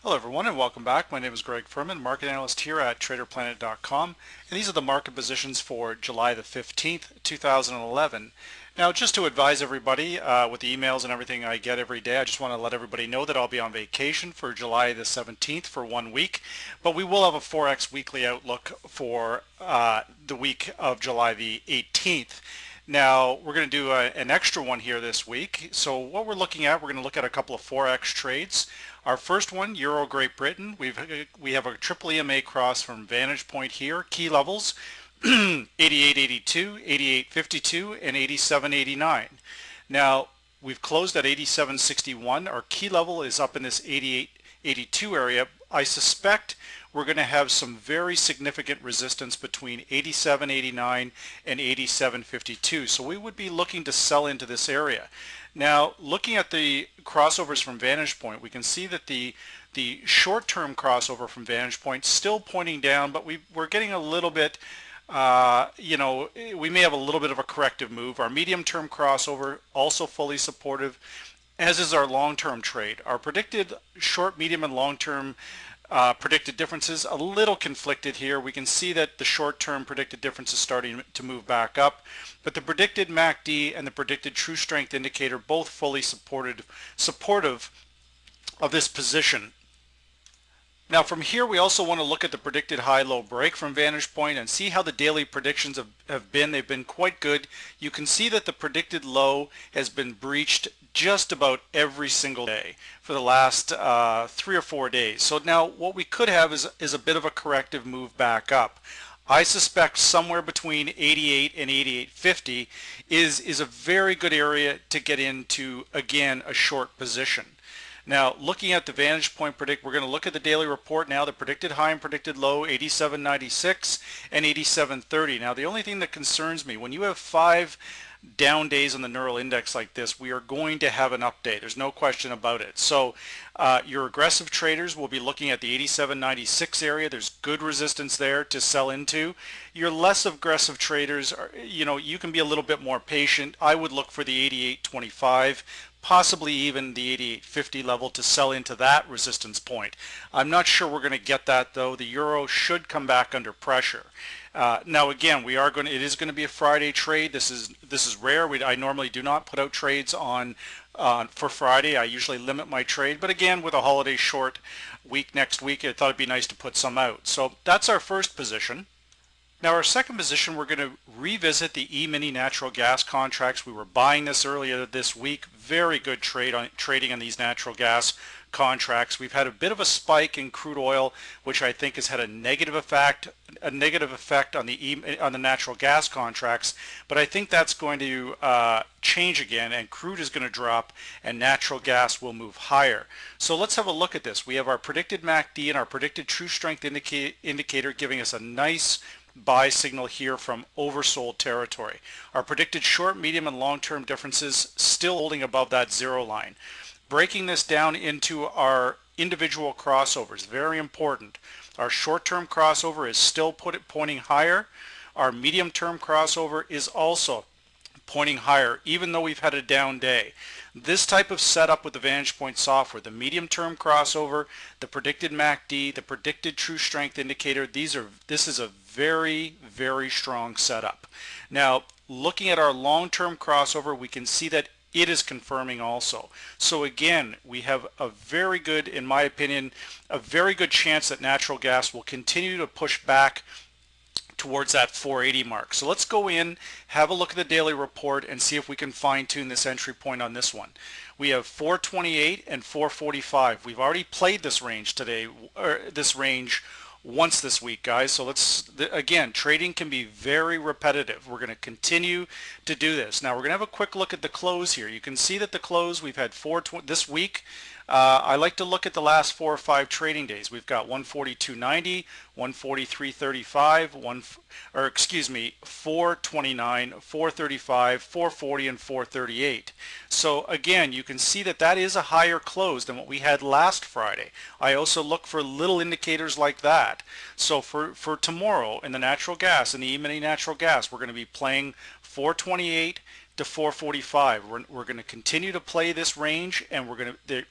Hello everyone and welcome back. My name is Greg Furman, market analyst here at TraderPlanet.com, and these are the market positions for July the 15th, 2011. Now, just to advise everybody with the emails and everything I get every day, I just want to let everybody know that I'll be on vacation for July the 17th for 1 week, but we will have a Forex weekly outlook for the week of July the 18th. Now, we're going to do an extra one here this week. So what we're looking at, we're going to look at a couple of Forex trades. Our first one, Euro Great Britain. We have a triple EMA cross from Vantage Point here. Key levels 88.82, 88.52, and 87.89. Now, we've closed at 87.61. Our key level is up in this 88.82 area. I suspect we're going to have some very significant resistance between 87.89 and 87.52. So we would be looking to sell into this area. Now, looking at the crossovers from Vantage Point, we can see that the short-term crossover from Vantage Point still pointing down, but we're getting a little bit, we may have a little bit of a corrective move. Our medium-term crossover also fully supportive, as is our long-term trade. Our predicted short, medium, and long-term predicted differences a little conflicted here. We can see that the short-term predicted difference is starting to move back up, but the predicted MACD and the predicted true strength indicator both fully supportive of this position. Now from here we also want to look at the predicted high-low break from Vantage Point and see how the daily predictions have been. They've been quite good. You can see that the predicted low has been breached just about every single day for the last 3 or 4 days. So now what we could have is a bit of a corrective move back up. I suspect somewhere between 88 and 88.50 is a very good area to get into, again, a short position. Now, looking at the Vantage Point predict, we're going to look at the daily report now. The predicted high and predicted low, 87.96 and 87.30. Now, the only thing that concerns me, when you have 5 down days on the neural index like this, we are going to have an update. There's no question about it. So your aggressive traders will be looking at the 87.96 area. There's good resistance there to sell into. Your less aggressive traders, you can be a little bit more patient. I would look for the 88.25. Possibly even the 88.50 level to sell into that resistance point. I'm not sure we're going to get that though. The euro should come back under pressure. Now again, it is going to be a Friday trade. This is rare. I normally do not put out trades on for Friday. I usually limit my trade, but again, with a holiday short week next week, I thought it'd be nice to put some out. So that's our first position. Now our second position, we're going to revisit the E-mini natural gas contracts. We were buying this earlier this week. Very good trading on these natural gas contracts. We've had a bit of a spike in crude oil, which I think has had a negative effect on the natural gas contracts. But I think that's going to change again, and crude is going to drop, and natural gas will move higher. So let's have a look at this. We have our predicted MACD and our predicted true strength indicator giving us a nice buy signal here from oversold territory. Our predicted short, medium, and long-term differences still holding above that zero line. Breaking this down into our individual crossovers, very important. Our short-term crossover is still pointing higher. Our medium-term crossover is also pointing higher, even though we've had a down day. This type of setup with the Vantage Point software, the medium-term crossover, the predicted MACD, the predicted true strength indicator, this is a very, very strong setup. Now, looking at our long-term crossover, we can see that it is confirming also. So again, we have a very good, in my opinion, a very good chance that natural gas will continue to push back towards that 480 mark. So let's go in, have a look at the daily report, and see if we can fine-tune this entry point on this one. We have 428 and 445. We've already played this range today, or this range once this week, guys. So again, trading can be very repetitive. We're going to continue to do this. Now we're going to have a quick look at the close here. You can see that the close, we've had this week. I like to look at the last 4 or 5 trading days. We've got 142.90, 143.35, 429, 435, 440, and 438. So again, you can see that is a higher close than what we had last Friday. I also look for little indicators like that. So for tomorrow in the natural gas, in the E-mini natural gas, we're going to be playing 428 to 445. We're going to continue to play this range, and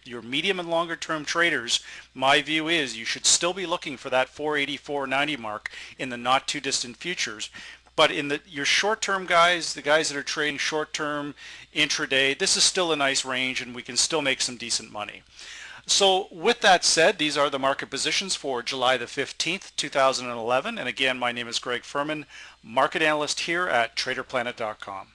your medium and longer term traders, my view is you should still be looking for that 480, 490 mark in the not too distant futures. But in your short-term guys, the guys that are trading short-term intraday, this is still a nice range, and we can still make some decent money. So with that said, these are the market positions for July the 15th, 2011. And again, my name is Greg Furman, market analyst here at TraderPlanet.com.